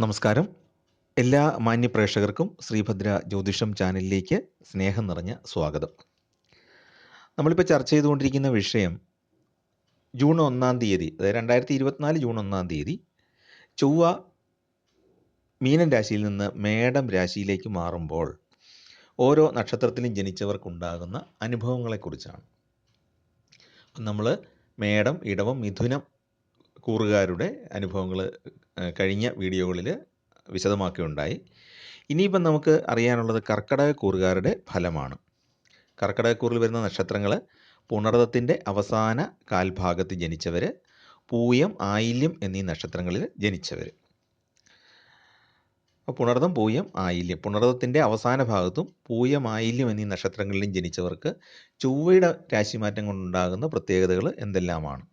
നമസ്കാരം. എല്ലാ മാന്യ പ്രേക്ഷകർക്കും ശ്രീഭദ്ര ജ്യോതിഷം ചാനലിലേക്ക് സ്നേഹം നിറഞ്ഞ സ്വാഗതം. നമ്മളിപ്പോൾ ചർച്ച ചെയ്തുകൊണ്ടിരിക്കുന്ന വിഷയം ജൂൺ 1 തീയതി, അതായത് 2024 ജൂൺ 1 തീയതി ചൊവ്വ മീനൻ രാശിയിൽ നിന്ന് മേടം രാശിയിലേക്ക് മാറുമ്പോൾ ഓരോ നക്ഷത്രത്തിലും ജനിച്ചവർക്കുണ്ടാകുന്ന അനുഭവങ്ങളെക്കുറിച്ചാണ്. നമ്മൾ മേടം, ഇടവം, മിഥുനം കൂറുകാരുടെ അനുഭവങ്ങൾ കഴിഞ്ഞ വീഡിയോകളിൽ വിശദമാക്കുകയുണ്ടായി. ഇനിയിപ്പം നമുക്ക് അറിയാനുള്ളത് കർക്കിടക കൂറുകാരുടെ ഫലമാണ്. കർക്കിടകക്കൂറിൽ വരുന്ന നക്ഷത്രങ്ങൾ പുണർദത്തിൻ്റെ അവസാന കാൽഭാഗത്ത് ജനിച്ചവർ, പൂയം, ആയില്യം എന്നീ നക്ഷത്രങ്ങളിൽ ജനിച്ചവർ. പുണർദം, പൂയം, ആയില്യം, പുണർദത്തിൻ്റെ അവസാന ഭാഗത്തും പൂയം, ആയില്യം എന്നീ നക്ഷത്രങ്ങളിലും ജനിച്ചവർക്ക് ചൊവ്വയുടെ രാശിമാറ്റം കൊണ്ടുണ്ടാകുന്ന പ്രത്യേകതകൾ എന്തെല്ലാമാണ്?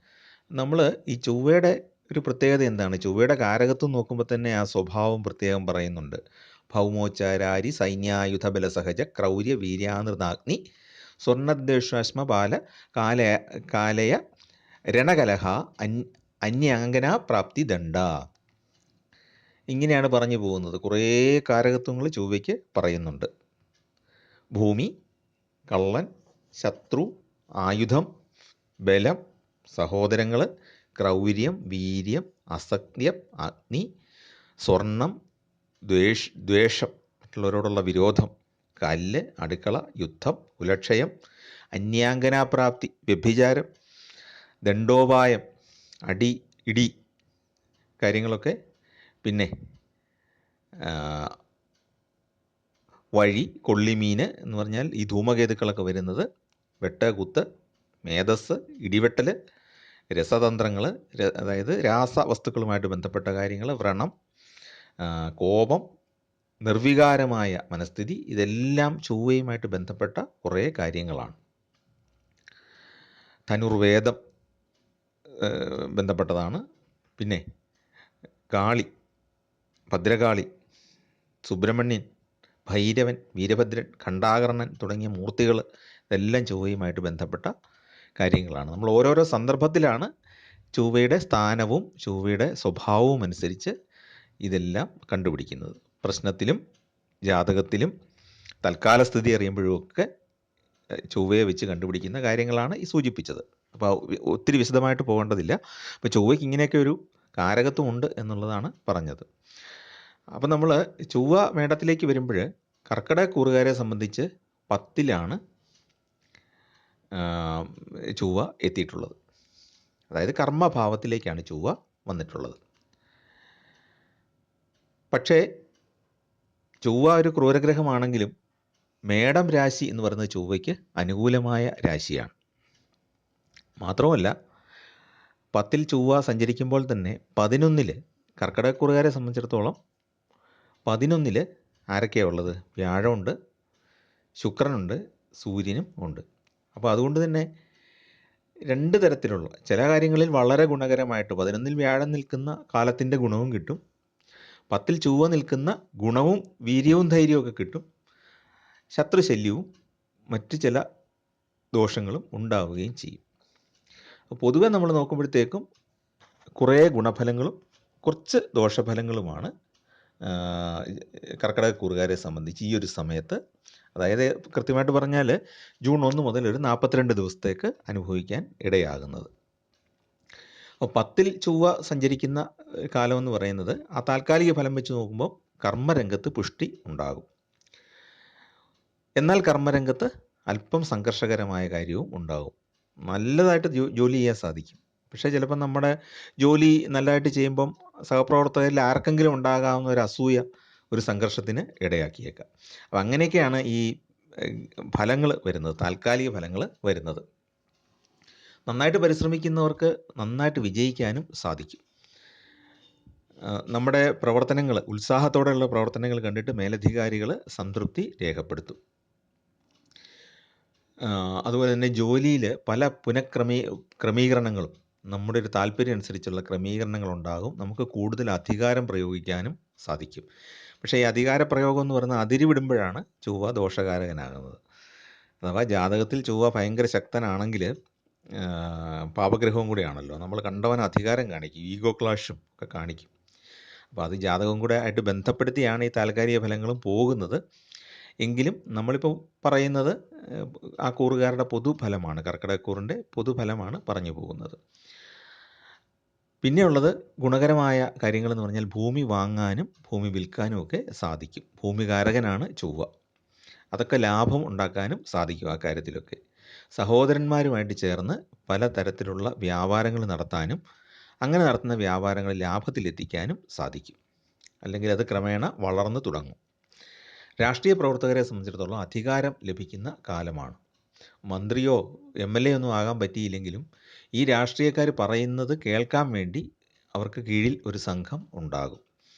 നമ്മൾ ഈ ചൊവ്വയുടെ ഒരു പ്രത്യേകത എന്താണ്? ചൊവ്വയുടെ കാരകത്വം നോക്കുമ്പോൾ തന്നെ ആ സ്വഭാവം പ്രത്യേകം പറയുന്നുണ്ട്. ഭൗമോച്ചാരാരി സൈന്യായുധ ബലസഹജ ക്രൗര്യ വീര്യാനൃതാഗ്നി സ്വർണദ്വേഷ്മ ബാല കാലയ രണകലഹ അന്യാംഗന പ്രാപ്തി ദണ്ഡ. ഇങ്ങനെയാണ് പറഞ്ഞു പോകുന്നത്. കുറേ കാരകത്വങ്ങൾ ചൊവ്വയ്ക്ക് പറയുന്നുണ്ട്. ഭൂമി, കള്ളൻ, ശത്രു, ആയുധം, ബലം, സഹോദരങ്ങൾ, ക്രൗര്യം, വീര്യം, അസത്യം, അഗ്നി, സ്വർണം, ദ്വേഷം, മറ്റുള്ളവരോടുള്ള വിരോധം, കല്ല്, അടുക്കള, യുദ്ധം, കുലക്ഷയം, അന്യാംഗനാപ്രാപ്തി, വ്യഭിചാരം, ദണ്ഡോപായം, അടി, ഇടി കാര്യങ്ങളൊക്കെ. പിന്നെ വഴി, കൊള്ളിമീൻ എന്ന് പറഞ്ഞാൽ ഈ ധൂമകേതുക്കളൊക്കെ വരുന്നത്, വെട്ടുകുത്ത്, മേധസ്, ഇടിവെട്ടൽ, രസതന്ത്രങ്ങൾ, അതായത് രാസവസ്തുക്കളുമായിട്ട് ബന്ധപ്പെട്ട കാര്യങ്ങൾ, വ്രണം, കോപം, നിർവികാരമായ മനസ്ഥിതി, ഇതെല്ലാം ചൊവ്വയുമായിട്ട് ബന്ധപ്പെട്ട കുറേ കാര്യങ്ങളാണ്. ധനുർവേദം ബന്ധപ്പെട്ടതാണ്. പിന്നെ കാളി, ഭദ്രകാളി, സുബ്രഹ്മണ്യൻ, ഭൈരവൻ, വീരഭദ്രൻ, ഖണ്ഡാകർണൻ തുടങ്ങിയ മൂർത്തികൾ, ഇതെല്ലാം ചൊവ്വയുമായിട്ട് ബന്ധപ്പെട്ട കാര്യങ്ങളാണ്. നമ്മൾ ഓരോരോ സന്ദർഭത്തിലാണ് ചൊവ്വയുടെ സ്ഥാനവും ചൊവ്വയുടെ സ്വഭാവവും അനുസരിച്ച് ഇതെല്ലാം കണ്ടുപിടിക്കുന്നത്. പ്രശ്നത്തിലും ജാതകത്തിലും തൽക്കാല സ്ഥിതി അറിയുമ്പോഴുമൊക്കെ ചൊവ്വയെ വെച്ച് കണ്ടുപിടിക്കുന്ന കാര്യങ്ങളാണ് ഈ സൂചിപ്പിച്ചത്. അപ്പോൾ ഒത്തിരി വിശദമായിട്ട് പോകേണ്ടതില്ല. അപ്പോൾ ചൊവ്വയ്ക്ക് ഇങ്ങനെയൊക്കെ ഒരു കാരകത്വം ഉണ്ട് എന്നുള്ളതാണ് പറഞ്ഞത്. അപ്പം നമ്മൾ ചൊവ്വ മേടത്തിലേക്ക് വരുമ്പോൾ കർക്കിടക കൂറുകാരെ സംബന്ധിച്ച് 10ലാണ് ചൊവ്വ എത്തിയിട്ടുള്ളത്. അതായത് കർമ്മഭാവത്തിലേക്കാണ് ചൊവ്വ വന്നിട്ടുള്ളത്. പക്ഷേ ചൊവ്വ ഒരു ക്രൂരഗ്രഹമാണെങ്കിലും മേടം രാശി എന്ന് പറയുന്നത് ചൊവ്വയ്ക്ക് അനുകൂലമായ രാശിയാണ്. മാത്രമല്ല 10ൽ ചൊവ്വ സഞ്ചരിക്കുമ്പോൾ തന്നെ 11 കർക്കിടകക്കൂറുകാരെ സംബന്ധിച്ചിടത്തോളം 11 ആരൊക്കെയാണ് ഉള്ളത്? വ്യാഴമുണ്ട്, ശുക്രനുണ്ട്, സൂര്യനും ഉണ്ട്. അപ്പോൾ അതുകൊണ്ട് തന്നെ രണ്ട് തരത്തിലുള്ള ചില കാര്യങ്ങളിൽ വളരെ ഗുണകരമായിട്ട് 11ൽ വ്യാഴം നിൽക്കുന്ന കാലത്തിൻ്റെ ഗുണവും കിട്ടും, 10ൽ ചൊവ്വ നിൽക്കുന്ന ഗുണവും വീര്യവും ധൈര്യവും ഒക്കെ കിട്ടും. ശത്രുശല്യവും മറ്റ് ചില ദോഷങ്ങളും ഉണ്ടാവുകയും ചെയ്യും. പൊതുവെ നമ്മൾ നോക്കുമ്പോഴത്തേക്കും കുറേ ഗുണഫലങ്ങളും കുറച്ച് ദോഷഫലങ്ങളുമാണ് കർക്കിടകക്കൂറുകാരെ സംബന്ധിച്ച് ഈ ഒരു സമയത്ത്, അതായത് കൃത്യമായിട്ട് പറഞ്ഞാൽ ജൂൺ 1 മുതൽ ഒരു 42 ദിവസത്തേക്ക് അനുഭവിക്കാൻ ഇടയാകുന്നത്. അപ്പോൾ 10ൽ ചൊവ്വ സഞ്ചരിക്കുന്ന കാലമെന്ന് പറയുന്നത് ആ താൽക്കാലിക ഫലം വെച്ച് നോക്കുമ്പോൾ കർമ്മരംഗത്ത് പുഷ്ടി ഉണ്ടാകും. എന്നാൽ കർമ്മരംഗത്ത് അല്പം സംഘർഷകരമായ കാര്യവും ഉണ്ടാകും. നല്ലതായിട്ട് ജോലി ചെയ്യാൻ സാധിക്കും, പക്ഷേ ചിലപ്പോൾ നമ്മുടെ ജോലി നല്ലതായിട്ട് ചെയ്യുമ്പം സഹപ്രവർത്തകരിൽ ആർക്കെങ്കിലും ഉണ്ടാകാവുന്ന ഒരു അസൂയ ഒരു സംഘർഷത്തിന് ഇടയാക്കിയേക്കാം. അപ്പം അങ്ങനെയൊക്കെയാണ് ഈ ഫലങ്ങൾ വരുന്നത്, താൽക്കാലിക ഫലങ്ങൾ വരുന്നത്. നന്നായിട്ട് പരിശ്രമിക്കുന്നവർക്ക് നന്നായിട്ട് വിജയിക്കാനും സാധിക്കും. നമ്മുടെ പ്രവർത്തനങ്ങൾ, ഉത്സാഹത്തോടെയുള്ള പ്രവർത്തനങ്ങൾ കണ്ടിട്ട് മേലധികാരികൾ സംതൃപ്തി രേഖപ്പെടുത്തും. അതുപോലെ തന്നെ ജോലിയിൽ പല ക്രമീകരണങ്ങളും, നമ്മുടെ ഒരു താല്പര്യം അനുസരിച്ചുള്ള ക്രമീകരണങ്ങളുണ്ടാകും. നമുക്ക് കൂടുതൽ അധികാരം പ്രയോഗിക്കാനും സാധിക്കും. പക്ഷേ ഈ അധികാര പ്രയോഗം എന്ന് പറയുന്നത് അതിരി വിടുമ്പോഴാണ് ചൊവ്വ ദോഷകാരകനാകുന്നത്. അഥവാ ജാതകത്തിൽ ചൊവ്വ ഭയങ്കര ശക്തനാണെങ്കിൽ പാപഗ്രഹവും കൂടിയാണല്ലോ, നമ്മൾ കണ്ടവൻ അധികാരം കാണിക്കും, ഈഗോ ക്ലാഷും ഒക്കെ കാണിക്കും. അപ്പോൾ അത് ജാതകവും കൂടെ ആയിട്ട് ബന്ധപ്പെടുത്തിയാണ് ഈ താൽക്കാലിക ഫലങ്ങളും പോകുന്നത്. എങ്കിലും നമ്മളിപ്പോൾ പറയുന്നത് ആ കൂറുകാരുടെ പൊതുഫലമാണ്, കർക്കിടകക്കൂറിൻ്റെ പൊതുഫലമാണ് പറഞ്ഞു പോകുന്നത്. പിന്നെയുള്ളത് ഗുണകരമായ കാര്യങ്ങളെന്ന് പറഞ്ഞാൽ ഭൂമി വാങ്ങാനും ഭൂമി വിൽക്കാനും ഒക്കെ സാധിക്കും. ഭൂമികാരകനാണ് ചൊവ്വ. അതൊക്കെ ലാഭം ഉണ്ടാക്കാനും സാധിക്കും ആ കാര്യത്തിലൊക്കെ. സഹോദരന്മാരുമായിട്ട് ചേർന്ന് പലതരത്തിലുള്ള വ്യാപാരങ്ങൾ നടത്താനും അങ്ങനെ നടത്തുന്ന വ്യാപാരങ്ങൾ ലാഭത്തിലെത്തിക്കാനും സാധിക്കും. അല്ലെങ്കിൽ അത് ക്രമേണ വളർന്നു തുടങ്ങും. രാഷ്ട്രീയ പ്രവർത്തകരെ സംബന്ധിച്ചിടത്തോളം അധികാരം ലഭിക്കുന്ന കാലമാണ്. മന്ത്രിയോ MLA ഒന്നും ആകാൻ പറ്റിയില്ലെങ്കിലും ഈ രാഷ്ട്രീയക്കാർ പറയുന്നത് കേൾക്കാൻ വേണ്ടി അവർക്ക് കീഴിൽ ഒരു സംഘം ഉണ്ടാകും.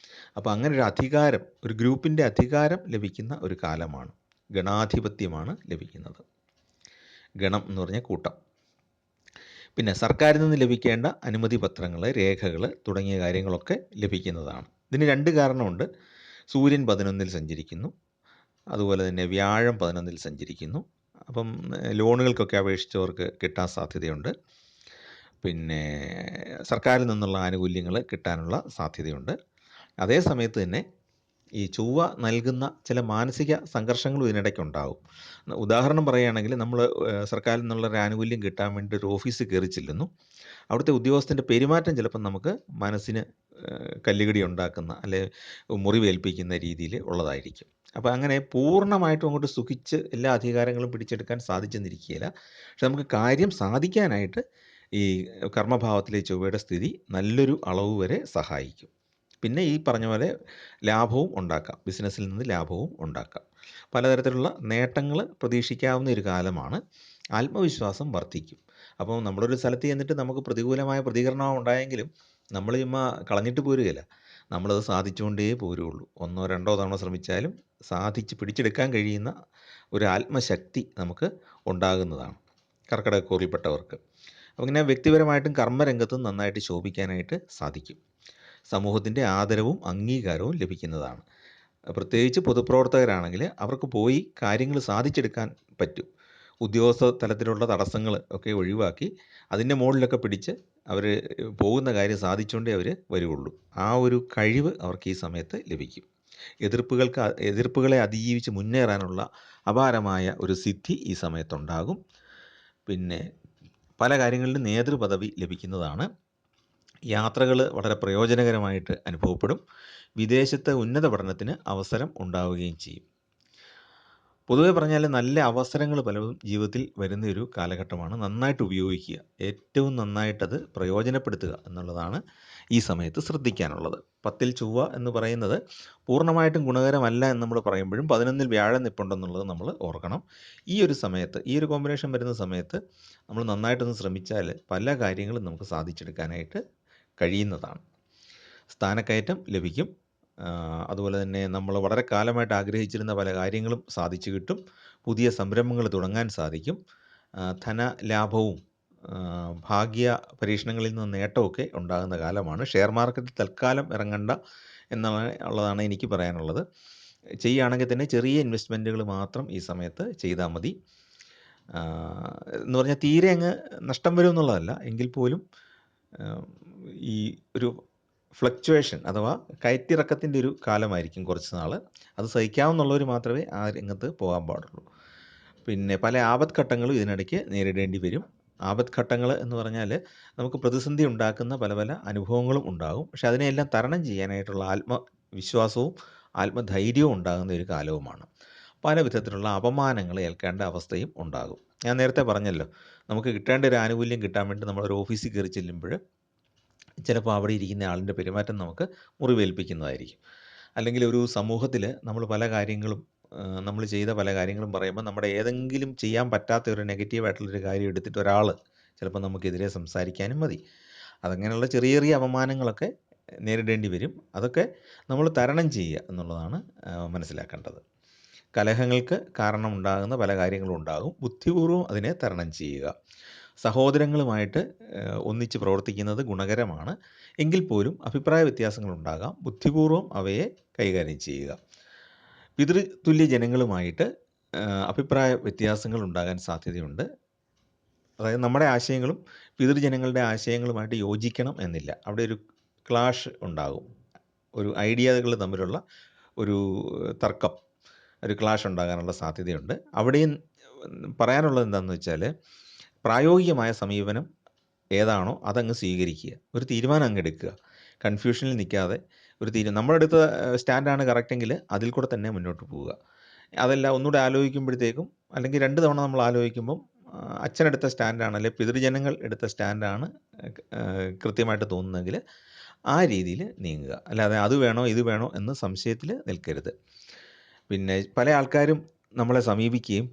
അപ്പോൾ അങ്ങനെ ഒരു അധികാരം, ഒരു ഗ്രൂപ്പിൻ്റെ അധികാരം ലഭിക്കുന്ന ഒരു കാലമാണ്. ഗണാധിപത്യമാണ് ലഭിക്കുന്നത്. ഗണം എന്ന് പറഞ്ഞാൽ കൂട്ടം. പിന്നെ സർക്കാരിൽ നിന്ന് ലഭിക്കേണ്ട അനുമതി പത്രങ്ങൾ, രേഖകൾ തുടങ്ങിയ കാര്യങ്ങളൊക്കെ ലഭിക്കുന്നതാണ്. ഇതിന് 2 കാരണമുണ്ട്. സൂര്യൻ 11-ൽ സഞ്ചരിക്കുന്നു, അതുപോലെ തന്നെ വ്യാഴം 11-ൽ സഞ്ചരിക്കുന്നു. അപ്പം ലോണുകൾക്കൊക്കെ അപേക്ഷിച്ചവർക്ക് കിട്ടാൻ സാധ്യതയുണ്ട്. പിന്നെ സർക്കാരിൽ നിന്നുള്ള ആനുകൂല്യങ്ങൾ കിട്ടാനുള്ള സാധ്യതയുണ്ട്. അതേ സമയത്ത് തന്നെ ഈ ചൊവ്വ നൽകുന്ന ചില മാനസിക സംഘർഷങ്ങളും ഇതിനിടയ്ക്കുണ്ടാകും. ഉദാഹരണം പറയുകയാണെങ്കിൽ നമ്മൾ സർക്കാരിൽ നിന്നുള്ള ഒരു ആനുകൂല്യം കിട്ടാൻ വേണ്ടി ഒരു ഓഫീസിൽ കയറി ചെല്ലുന്നു. അവിടുത്തെ ഉദ്യോഗസ്ഥൻ്റെ പെരുമാറ്റം ചിലപ്പം നമുക്ക് മനസ്സിന് കല്ലുകടി ഉണ്ടാക്കുന്ന, അല്ലെ മുറിവേൽപ്പിക്കുന്ന രീതിയിൽ ഉള്ളതായിരിക്കും. അപ്പോൾ അങ്ങനെ പൂർണ്ണമായിട്ടും അങ്ങോട്ട് സുഖിച്ച് എല്ലാ അധികാരങ്ങളും പിടിച്ചെടുക്കാൻ സാധിച്ചെന്നിരിക്കുകയില്ല. പക്ഷെ നമുക്ക് കാര്യം സാധിക്കാനായിട്ട് ഈ കർമ്മഭാവത്തിലെ ചൊവ്വയുടെ സ്ഥിതി നല്ലൊരു അളവ് വരെ സഹായിക്കും. പിന്നെ ഈ പറഞ്ഞ പോലെ ലാഭവും ഉണ്ടാക്കാം, ബിസിനസ്സിൽ നിന്ന് ലാഭവും ഉണ്ടാക്കാം. പലതരത്തിലുള്ള നേട്ടങ്ങൾ പ്രതീക്ഷിക്കാവുന്ന ഒരു കാലമാണ്. ആത്മവിശ്വാസം വർദ്ധിക്കും. അപ്പോൾ നമ്മളൊരു സ്ഥലത്ത് ചെന്നിട്ട് നമുക്ക് പ്രതികൂലമായ പ്രതികരണം ഉണ്ടായെങ്കിലും നമ്മൾ ചുമ്മാ കളഞ്ഞിട്ട് പോരുകയില്ല. നമ്മളത് സാധിച്ചുകൊണ്ടേ പോരുള്ളൂ. 1-2 തവണ ശ്രമിച്ചാലും സാധിച്ച് പിടിച്ചെടുക്കാൻ കഴിയുന്ന ഒരു ആത്മശക്തി നമുക്ക് ഉണ്ടാകുന്നതാണ് കർക്കിടകക്കൂറിൽപ്പെട്ടവർക്ക്. അപ്പോൾ ഇങ്ങനെ വ്യക്തിപരമായിട്ടും കർമ്മരംഗത്തും നന്നായിട്ട് ശോഭിക്കാനായിട്ട് സാധിക്കും. സമൂഹത്തിൻ്റെ ആദരവും അംഗീകാരവും ലഭിക്കുന്നതാണ്. പ്രത്യേകിച്ച് പൊതുപ്രവർത്തകരാണെങ്കിൽ അവർക്ക് പോയി കാര്യങ്ങൾ സാധിച്ചെടുക്കാൻ പറ്റും. ഉദ്യോഗസ്ഥ തലത്തിലുള്ള തടസ്സങ്ങൾ ഒക്കെ ഒഴിവാക്കി അതിൻ്റെ മുകളിലൊക്കെ പിടിച്ച് അവർ പോകുന്ന കാര്യം സാധിച്ചുകൊണ്ടേ അവർ വരുള്ളൂ. ആ ഒരു കഴിവ് അവർക്ക് ഈ സമയത്ത് ലഭിക്കും. എതിർപ്പുകളെ അതിജീവിച്ച് മുന്നേറാനുള്ള അപാരമായ ഒരു സിദ്ധി ഈ സമയത്തുണ്ടാകും. പിന്നെ പല കാര്യങ്ങളിലും നേതൃപദവി ലഭിക്കുന്നതാണ്. യാത്രകൾ വളരെ പ്രയോജനകരമായിട്ട് അനുഭവപ്പെടും. വിദേശത്ത് ഉന്നത പഠനത്തിന് അവസരം ഉണ്ടാവുകയും ചെയ്യും. പൊതുവെ പറഞ്ഞാൽ നല്ല അവസരങ്ങൾ പലതും ജീവിതത്തിൽ വരുന്ന ഒരു കാലഘട്ടമാണ്. നന്നായിട്ട് ഉപയോഗിക്കുക, ഏറ്റവും നന്നായിട്ടത് പ്രയോജനപ്പെടുത്തുക എന്നുള്ളതാണ് ഈ സമയത്ത് ശ്രദ്ധിക്കാനുള്ളത്. 10-ൽ ചൊവ്വ എന്ന് പറയുന്നത് പൂർണ്ണമായിട്ടും ഗുണകരമല്ല എന്ന് നമ്മൾ പറയുമ്പോഴും 11-ൽ വ്യാഴം നിൽപ്പുണ്ടെന്നുള്ളത് നമ്മൾ ഓർക്കണം. ഈ ഒരു സമയത്ത്, ഈ ഒരു കോമ്പിനേഷൻ വരുന്ന സമയത്ത് നമ്മൾ നന്നായിട്ടൊന്ന് ശ്രമിച്ചാൽ പല കാര്യങ്ങളും നമുക്ക് സാധിച്ചെടുക്കാനായിട്ട് കഴിയുന്നതാണ്. സ്ഥാനക്കയറ്റം ലഭിക്കും. അതുപോലെ തന്നെ നമ്മൾ വളരെ കാലമായിട്ട് ആഗ്രഹിച്ചിരുന്ന പല കാര്യങ്ങളും സാധിച്ചു കിട്ടും. പുതിയ സംരംഭങ്ങൾ തുടങ്ങാൻ സാധിക്കും. ധനലാഭവും ഭാഗ്യ പരീക്ഷണങ്ങളിൽ നിന്ന് നേട്ടമൊക്കെ ഉണ്ടാകുന്ന കാലമാണ്. ഷെയർ മാർക്കറ്റിൽ തൽക്കാലം ഇറങ്ങണ്ട എന്നുള്ളതാണ് എനിക്ക് പറയാനുള്ളത്. ചെയ്യുകയാണെങ്കിൽ തന്നെ ചെറിയ ഇൻവെസ്റ്റ്മെൻറ്റുകൾ മാത്രം ഈ സമയത്ത് ചെയ്താൽ മതി. എന്ന് പറഞ്ഞാൽ തീരെ അങ്ങ് നഷ്ടം വരും എന്നുള്ളതല്ല, എങ്കിൽ പോലും ഈ ഒരു ഫ്ലക്ച്വേഷൻ അഥവാ കയറ്റിറക്കത്തിൻ്റെ ഒരു കാലമായിരിക്കും കുറച്ച് നാൾ. അത് സഹിക്കാവുന്നുള്ളവർ മാത്രമേ ആ രംഗത്ത് പോകാൻ പാടുള്ളൂ. പിന്നെ പല ആപത്ഘട്ടങ്ങളും ഇതിനിടയ്ക്ക് നേരിടേണ്ടി വരും. ആപത്ഘട്ടങ്ങൾ എന്ന് പറഞ്ഞാൽ നമുക്ക് പ്രതിസന്ധി ഉണ്ടാക്കുന്ന പല പല അനുഭവങ്ങളും ഉണ്ടാകും. പക്ഷെ അതിനെയെല്ലാം തരണം ചെയ്യാനായിട്ടുള്ള ആത്മവിശ്വാസവും ആത്മധൈര്യവും ഉണ്ടാകുന്ന ഒരു കാലവുമാണ്. പല വിധത്തിലുള്ള അപമാനങ്ങൾ ഏൽക്കേണ്ട അവസ്ഥയും ഉണ്ടാകും. ഞാൻ നേരത്തെ പറഞ്ഞല്ലോ, നമുക്ക് കിട്ടേണ്ട ഒരു ആനുകൂല്യം കിട്ടാൻ വേണ്ടി നമ്മളൊരു ഓഫീസിൽ കയറി ചെല്ലുമ്പോൾ ചിലപ്പോൾ അവിടെ ഇരിക്കുന്ന ആളിൻ്റെ പെരുമാറ്റം നമുക്ക് മുറിവേൽപ്പിക്കുന്നതായിരിക്കും. അല്ലെങ്കിൽ ഒരു സമൂഹത്തിൽ നമ്മൾ പല കാര്യങ്ങളും നമ്മൾ ചെയ്ത പല കാര്യങ്ങളും പറയുമ്പോൾ നമ്മുടെ ഏതെങ്കിലും ചെയ്യാൻ പറ്റാത്ത ഒരു നെഗറ്റീവായിട്ടുള്ളൊരു കാര്യം എടുത്തിട്ട് ഒരാൾ ചിലപ്പോൾ നമുക്കെതിരെ സംസാരിക്കാനും മതി. അതങ്ങനെയുള്ള ചെറിയ ചെറിയ അപമാനങ്ങളൊക്കെ നേരിടേണ്ടി വരും. അതൊക്കെ നമ്മൾ തരണം ചെയ്യുക എന്നുള്ളതാണ് മനസ്സിലാക്കേണ്ടത്. കലഹങ്ങൾക്ക് കാരണമുണ്ടാകുന്ന പല കാര്യങ്ങളും ഉണ്ടാകും. ബുദ്ധിപൂർവ്വം അതിനെ തരണം ചെയ്യുക. സഹോദരങ്ങളുമായിട്ട് ഒന്നിച്ച് പ്രവർത്തിക്കുന്നത് ഗുണകരമാണ്. എങ്കിൽ പോലും അഭിപ്രായ വ്യത്യാസങ്ങളുണ്ടാകാം. ബുദ്ധിപൂർവ്വം അവയെ കൈകാര്യം ചെയ്യുക. പിതൃതുല്യ ജനങ്ങളുമായിട്ട് അഭിപ്രായ വ്യത്യാസങ്ങൾ ഉണ്ടാകാൻ സാധ്യതയുണ്ട്. അതായത് നമ്മുടെ ആശയങ്ങളും പിതൃജനങ്ങളുടെ ആശയങ്ങളുമായിട്ട് യോജിക്കണം എന്നില്ല. അവിടെ ഒരു ക്ലാഷ് ഉണ്ടാകും. ഒരു ഐഡിയകൾ തമ്മിലുള്ള ഒരു തർക്കം, ഒരു ക്ലാഷ് ഉണ്ടാകാനുള്ള സാധ്യതയുണ്ട്. അവിടെയും പറയാനുള്ളത് എന്താണെന്ന് വെച്ചാൽ, പ്രായോഗികമായ സമീപനം ഏതാണോ അതങ്ങ് സ്വീകരിക്കുക. ഒരു തീരുമാനം അങ്ങ് എടുക്കുക. കൺഫ്യൂഷനിൽ നിൽക്കാതെ നമ്മുടെ അടുത്ത സ്റ്റാൻഡാണ് കറക്റ്റെങ്കിൽ അതിൽ കൂടെ തന്നെ മുന്നോട്ട് പോവുക. അതല്ല ഒന്നുകൂടെ ആലോചിക്കുമ്പോഴത്തേക്കും, അല്ലെങ്കിൽ 2 തവണ നമ്മൾ ആലോചിക്കുമ്പം അച്ഛനെടുത്ത സ്റ്റാൻഡാണ്, അല്ലെങ്കിൽ പിതൃജനങ്ങൾ എടുത്ത സ്റ്റാൻഡാണ് കൃത്യമായിട്ട് തോന്നുന്നതെങ്കിൽ ആ രീതിയിൽ നീങ്ങുക. അല്ലാതെ അത് വേണോ ഇത് വേണോ എന്ന് സംശയത്തിൽ നിൽക്കരുത്. പിന്നെ പല ആൾക്കാരും നമ്മളെ സമീപിക്കുകയും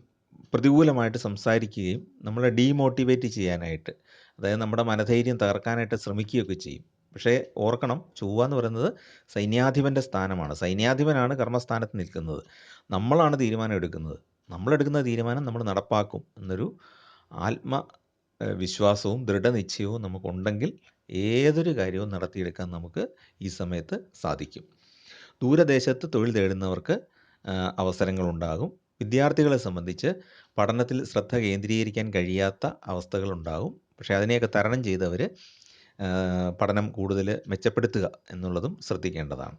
പ്രതികൂലമായിട്ട് സംസാരിക്കുകയും നമ്മളെ ഡീമോട്ടിവേറ്റ് ചെയ്യാനായിട്ട്, അതായത് നമ്മുടെ മനധൈര്യം തകർക്കാനായിട്ട് ശ്രമിക്കുകയൊക്കെ ചെയ്യും. പക്ഷേ ഓർക്കണം, ചൊവ്വ എന്ന് പറയുന്നത് സൈന്യാധിപൻ്റെ സ്ഥാനമാണ്. സൈന്യാധിപനാണ് കർമ്മസ്ഥാനത്ത് നിൽക്കുന്നത്. നമ്മളാണ് തീരുമാനം എടുക്കുന്നത്. നമ്മളെടുക്കുന്ന തീരുമാനം നമ്മൾ നടപ്പാക്കും എന്നൊരു ആത്മ വിശ്വാസവും ദൃഢനിശ്ചയവും നമുക്കുണ്ടെങ്കിൽ ഏതൊരു കാര്യവും നടത്തിയെടുക്കാൻ നമുക്ക് ഈ സമയത്ത് സാധിക്കും. ദൂരദേശത്ത് തൊഴിൽ തേടുന്നവർക്ക് അവസരങ്ങളുണ്ടാകും. വിദ്യാർത്ഥികളെ സംബന്ധിച്ച് പഠനത്തിൽ ശ്രദ്ധ കേന്ദ്രീകരിക്കാൻ കഴിയാത്ത അവസ്ഥകളുണ്ടാകും. പക്ഷേ അതിനെയൊക്കെ തരണം ചെയ്തവർ പഠനം കൂടുതൽ മെച്ചപ്പെടുത്തുക എന്നുള്ളതും ശ്രദ്ധിക്കേണ്ടതാണ്.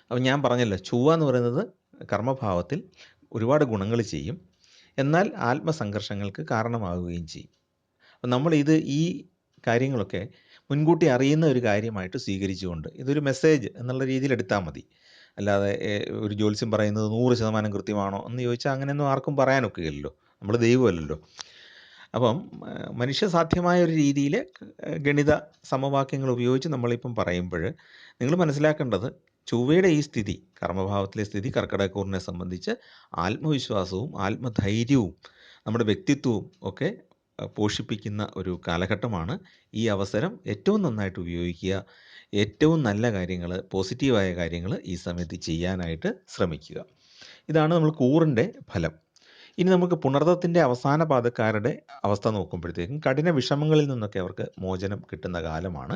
അപ്പോൾ ഞാൻ പറഞ്ഞല്ലോ, ചൊവ്വ എന്ന് പറയുന്നത് കർമ്മഭാവത്തിൽ ഒരുപാട് ഗുണങ്ങൾ ചെയ്യും, എന്നാൽ ആത്മസംഘർഷങ്ങൾക്ക് കാരണമാവുകയും ചെയ്യും. അപ്പം നമ്മളിത് ഈ കാര്യങ്ങളൊക്കെ മുൻകൂട്ടി അറിയുന്ന ഒരു കാര്യമായിട്ട് സ്വീകരിച്ചുകൊണ്ട് ഇതൊരു മെസ്സേജ് എന്നുള്ള രീതിയിൽ എടുത്താൽ മതി. അല്ലാതെ ഒരു ജ്യോത്സ്യം പറയുന്നത് 100% കൃത്യമാണോ എന്ന് ചോദിച്ചാൽ അങ്ങനെയൊന്നും ആർക്കും പറയാനൊക്കുകയില്ലല്ലോ. നമ്മൾ ദൈവമല്ലല്ലോ. അപ്പം മനുഷ്യസാധ്യമായ ഒരു രീതിയിൽ ഗണിത സമവാക്യങ്ങൾ ഉപയോഗിച്ച് നമ്മളിപ്പം പറയുമ്പോൾ നിങ്ങൾ മനസ്സിലാക്കേണ്ടത്, ചൊവ്വയുടെ ഈ സ്ഥിതി, കർമ്മഭാവത്തിലെ സ്ഥിതി കർക്കിടകക്കൂറിനെ സംബന്ധിച്ച് ആത്മവിശ്വാസവും ആത്മധൈര്യവും നമ്മുടെ വ്യക്തിത്വവും ഒക്കെ പോഷിപ്പിക്കുന്ന ഒരു കാലഘട്ടമാണ്. ഈ അവസരം ഏറ്റവും നന്നായിട്ട് ഉപയോഗിക്കുക. ഏറ്റവും നല്ല കാര്യങ്ങൾ, പോസിറ്റീവായ കാര്യങ്ങൾ ഈ സമയത്ത് ചെയ്യാനായിട്ട് ശ്രമിക്കുക. ഇതാണ് നമ്മൾ കൂറിൻ്റെ ഫലം. ഇനി നമുക്ക് പുണർദത്തിൻ്റെ അവസാന പാദക്കാരുടെ അവസ്ഥ നോക്കുമ്പോഴത്തേക്കും കഠിന വിഷമങ്ങളിൽ നിന്നൊക്കെ അവർക്ക് മോചനം കിട്ടുന്ന കാലമാണ്.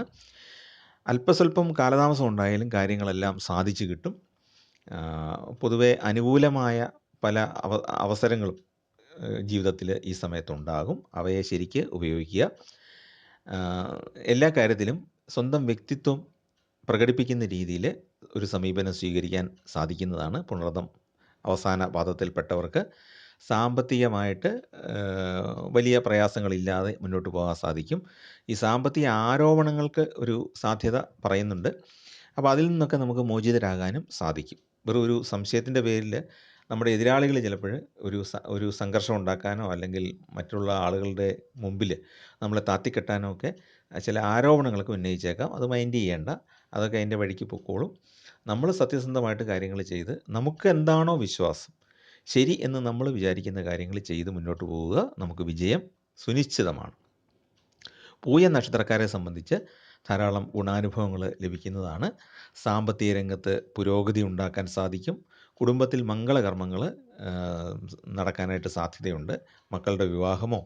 അല്പസ്വല്പം കാലതാമസം ഉണ്ടായാലും കാര്യങ്ങളെല്ലാം സാധിച്ചു കിട്ടും. പൊതുവെ അനുകൂലമായ പല അവസരങ്ങളും ജീവിതത്തിൽ ഈ സമയത്തുണ്ടാകും. അവയെ ശരിക്ക് ഉപയോഗിക്കുക. എല്ലാ കാര്യത്തിലും സ്വന്തം വ്യക്തിത്വം പ്രകടിപ്പിക്കുന്ന രീതിയിൽ ഒരു സമീപനം സ്വീകരിക്കാൻ സാധിക്കുന്നതാണ് പുണർദം അവസാന പാദത്തിൽപ്പെട്ടവർക്ക്. സാമ്പത്തികമായിട്ട് വലിയ പ്രയാസങ്ങളില്ലാതെ മുന്നോട്ട് പോകാൻ സാധിക്കും. ഈ സാമ്പത്തിക ആരോപണങ്ങൾക്ക് ഒരു സാധ്യത പറയുന്നുണ്ട്. അപ്പോൾ അതിൽ നിന്നൊക്കെ നമുക്ക് മോചിതരാകാനും സാധിക്കും. വെറും ഒരു സംശയത്തിൻ്റെ പേരിൽ നമ്മുടെ എതിരാളികൾ ചിലപ്പോൾ ഒരു സംഘർഷം ഉണ്ടാക്കാനോ അല്ലെങ്കിൽ മറ്റുള്ള ആളുകളുടെ മുമ്പിൽ നമ്മളെ താത്തിക്കെട്ടാനോ ഒക്കെ ചില ആരോപണങ്ങളൊക്കെ ഉന്നയിച്ചേക്കാം. അത് മൈൻഡ് ചെയ്യേണ്ട, അതൊക്കെ അതിൻ്റെ വഴിക്ക് പൊക്കോളും. നമ്മൾ സത്യസന്ധമായിട്ട് കാര്യങ്ങൾ ചെയ്ത് നമുക്ക് എന്താണോ വിശ്വാസം, ശരി എന്ന് നമ്മൾ വിചാരിക്കുന്ന കാര്യങ്ങൾ ചെയ്ത് മുന്നോട്ട് പോവുക. നമുക്ക് വിജയം സുനിശ്ചിതമാണ്. പൂയ നക്ഷത്രക്കാരെ സംബന്ധിച്ച് ധാരാളം ഗുണാനുഭവങ്ങൾ ലഭിക്കുന്നതാണ്. സാമ്പത്തിക രംഗത്ത് പുരോഗതി ഉണ്ടാക്കാൻ സാധിക്കും. കുടുംബത്തിൽ മംഗളകർമ്മങ്ങൾ നടക്കാനായിട്ട് സാധ്യതയുണ്ട്. മക്കളുടെ വിവാഹമോ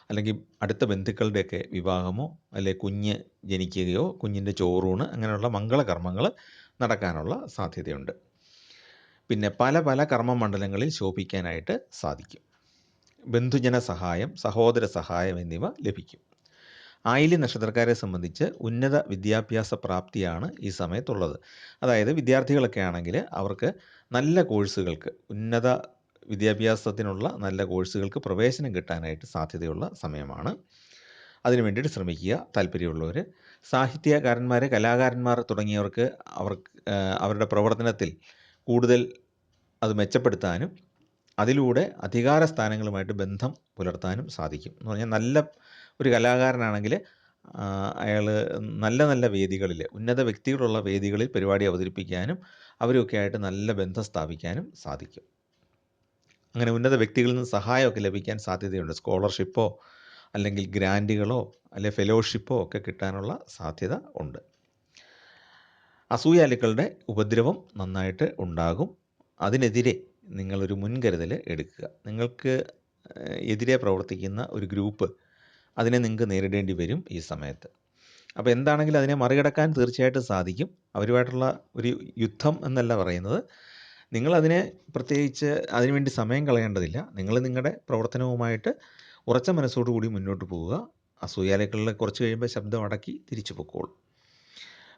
അല്ലെങ്കിൽ അടുത്ത ബന്ധുക്കളുടെയൊക്കെ വിവാഹമോ അല്ലെങ്കിൽ കുഞ്ഞ് ജനിക്കുകയോ കുഞ്ഞിൻ്റെ ചോറൂണ് അങ്ങനെയുള്ള മംഗളകർമ്മങ്ങൾ നടക്കാനുള്ള സാധ്യതയുണ്ട്. പിന്നെ പല പല കർമ്മമണ്ഡലങ്ങളിൽ ശോഭിക്കാനായിട്ട് സാധിക്കും. ബന്ധുജന സഹായം, സഹോദര സഹായം എന്നിവ ലഭിക്കും. ആയില്യ നക്ഷത്രക്കാരെ സംബന്ധിച്ച് ഉന്നത വിദ്യാഭ്യാസ പ്രാപ്തിയാണ് ഈ സമയത്തുള്ളത്. അതായത് വിദ്യാർത്ഥികളൊക്കെ ആണെങ്കിൽ അവർക്ക് നല്ല കോഴ്സുകൾക്ക്, ഉന്നത വിദ്യാഭ്യാസത്തിനുള്ള നല്ല കോഴ്സുകൾക്ക് പ്രവേശനം കിട്ടാനായിട്ട് സാധ്യതയുള്ള സമയമാണ്. അതിനു വേണ്ടിയിട്ട് ശ്രമിക്കുക താല്പര്യമുള്ളവർ. സാഹിത്യകാരന്മാർ, കലാകാരന്മാർ തുടങ്ങിയവർക്ക് അവരുടെ പ്രവർത്തനത്തിൽ കൂടുതൽ അത് മെച്ചപ്പെടുത്താനും അതിലൂടെ അധികാര സ്ഥാനങ്ങളുമായിട്ട് ബന്ധം പുലർത്താനും സാധിക്കും. എന്ന് പറഞ്ഞാൽ നല്ല ഒരു കലാകാരനാണെങ്കിൽ അയാൾ നല്ല നല്ല വേദികളിൽ, ഉന്നത വ്യക്തികളുള്ള വേദികളിൽ പരിപാടി അവതരിപ്പിക്കാനും അവരൊക്കെ ആയിട്ട് നല്ല ബന്ധം സ്ഥാപിക്കാനും സാധിക്കും. അങ്ങനെ ഉന്നത വ്യക്തികളിൽ നിന്ന് സഹായമൊക്കെ ലഭിക്കാൻ സാധ്യതയുണ്ട്. സ്കോളർഷിപ്പോ അല്ലെങ്കിൽ ഗ്രാൻറ്റുകളോ അല്ലെങ്കിൽ ഫെലോഷിപ്പോ ഒക്കെ കിട്ടാനുള്ള സാധ്യത ഉണ്ട്. അസൂയാലുക്കളുടെ ഉപദ്രവം നന്നായിട്ട് ഉണ്ടാകും. അതിനെതിരെ നിങ്ങളൊരു മുൻകരുതൽ എടുക്കുക. നിങ്ങൾക്ക് എതിരെ പ്രവർത്തിക്കുന്ന ഒരു ഗ്രൂപ്പ്, അതിനെ നിങ്ങൾക്ക് നേരിടേണ്ടി വരും ഈ സമയത്ത്. അപ്പോൾ എന്താണെങ്കിലും അതിനെ മറികടക്കാൻ തീർച്ചയായിട്ടും സാധിക്കും. അവരുമായിട്ടുള്ള ഒരു യുദ്ധം എന്നല്ല പറയുന്നത്. നിങ്ങളതിനെ പ്രത്യേകിച്ച് അതിനുവേണ്ടി സമയം കളയേണ്ടതില്ല. നിങ്ങൾ നിങ്ങളുടെ പ്രവർത്തനവുമായിട്ട് ഉറച്ച മനസ്സോടുകൂടി മുന്നോട്ട് പോവുക. അസൂയാലുക്കളിൽ കുറച്ച് കഴിയുമ്പോൾ ശബ്ദം അടക്കി തിരിച്ചു പൊക്കോളും.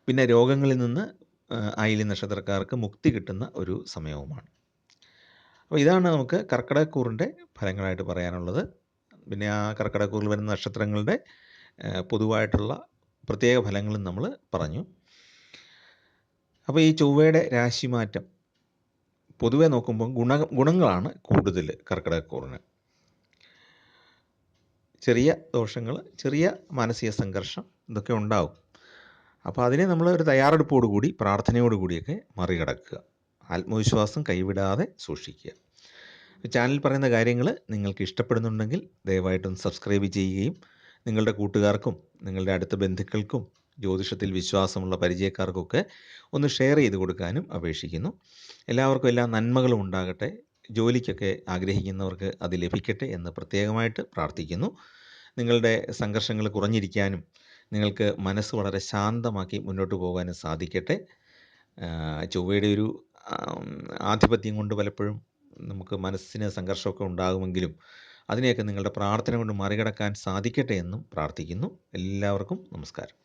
പിന്നെ രോഗങ്ങളിൽ നിന്ന് ആയില്യം നക്ഷത്രക്കാർക്ക് മുക്തി കിട്ടുന്ന ഒരു സമയവുമാണ്. അപ്പോൾ ഇതാണ് നമുക്ക് കർക്കിടകക്കൂറിൻ്റെ ഫലങ്ങളായിട്ട് പറയാനുള്ളത്. പിന്നെ ആ കർക്കിടകക്കൂറിൽ വരുന്ന നക്ഷത്രങ്ങളുടെ പൊതുവായിട്ടുള്ള പ്രത്യേക ഫലങ്ങളും നമ്മൾ പറഞ്ഞു. അപ്പോൾ ഈ ചൊവ്വയുടെ രാശിമാറ്റം പൊതുവെ നോക്കുമ്പോൾ ഗുണങ്ങളാണ് കൂടുതൽ കർക്കിടകക്കൂറിന്. ചെറിയ ദോഷങ്ങൾ, ചെറിയ മാനസിക സംഘർഷം ഇതൊക്കെ ഉണ്ടാവും. അപ്പോൾ അതിനെ നമ്മൾ ഒരു തയ്യാറെടുപ്പോടുകൂടി പ്രാർത്ഥനയോടുകൂടിയൊക്കെ മറികടക്കുക. ആത്മവിശ്വാസം കൈവിടാതെ സൂക്ഷിക്കുക. ചാനൽ പറയുന്ന കാര്യങ്ങൾ നിങ്ങൾക്ക് ഇഷ്ടപ്പെടുന്നുണ്ടെങ്കിൽ ദയവായിട്ടൊന്ന് സബ്സ്ക്രൈബ് ചെയ്യുകയും നിങ്ങളുടെ കൂട്ടുകാർക്കും നിങ്ങളുടെ അടുത്ത ബന്ധുക്കൾക്കും ജ്യോതിഷത്തിൽ വിശ്വാസമുള്ള പരിചയക്കാർക്കൊക്കെ ഒന്ന് ഷെയർ ചെയ്ത് കൊടുക്കാനും അപേക്ഷിക്കുന്നു. എല്ലാവർക്കും എല്ലാ നന്മകളും ഉണ്ടാകട്ടെ. ജോലിക്കൊക്കെ ആഗ്രഹിക്കുന്നവർക്ക് അത് ലഭിക്കട്ടെ എന്ന് പ്രത്യേകമായിട്ട് പ്രാർത്ഥിക്കുന്നു. നിങ്ങളുടെ സംഘർഷങ്ങൾ കുറഞ്ഞിരിക്കാനും നിങ്ങൾക്ക് മനസ്സ് വളരെ ശാന്തമാക്കി മുന്നോട്ട് പോകാനും സാധിക്കട്ടെ. ചൊവ്വയുടെ ഒരു ആധിപത്യം കൊണ്ട് പലപ്പോഴും നമുക്ക് മനസ്സിന് സംഘർഷമൊക്കെ ഉണ്ടാകുമെങ്കിലും അതിനെയൊക്കെ നിങ്ങളുടെ പ്രാർത്ഥന കൊണ്ട് മറികടക്കാൻ സാധിക്കട്ടെ എന്നും പ്രാർത്ഥിക്കുന്നു. എല്ലാവർക്കും നമസ്കാരം.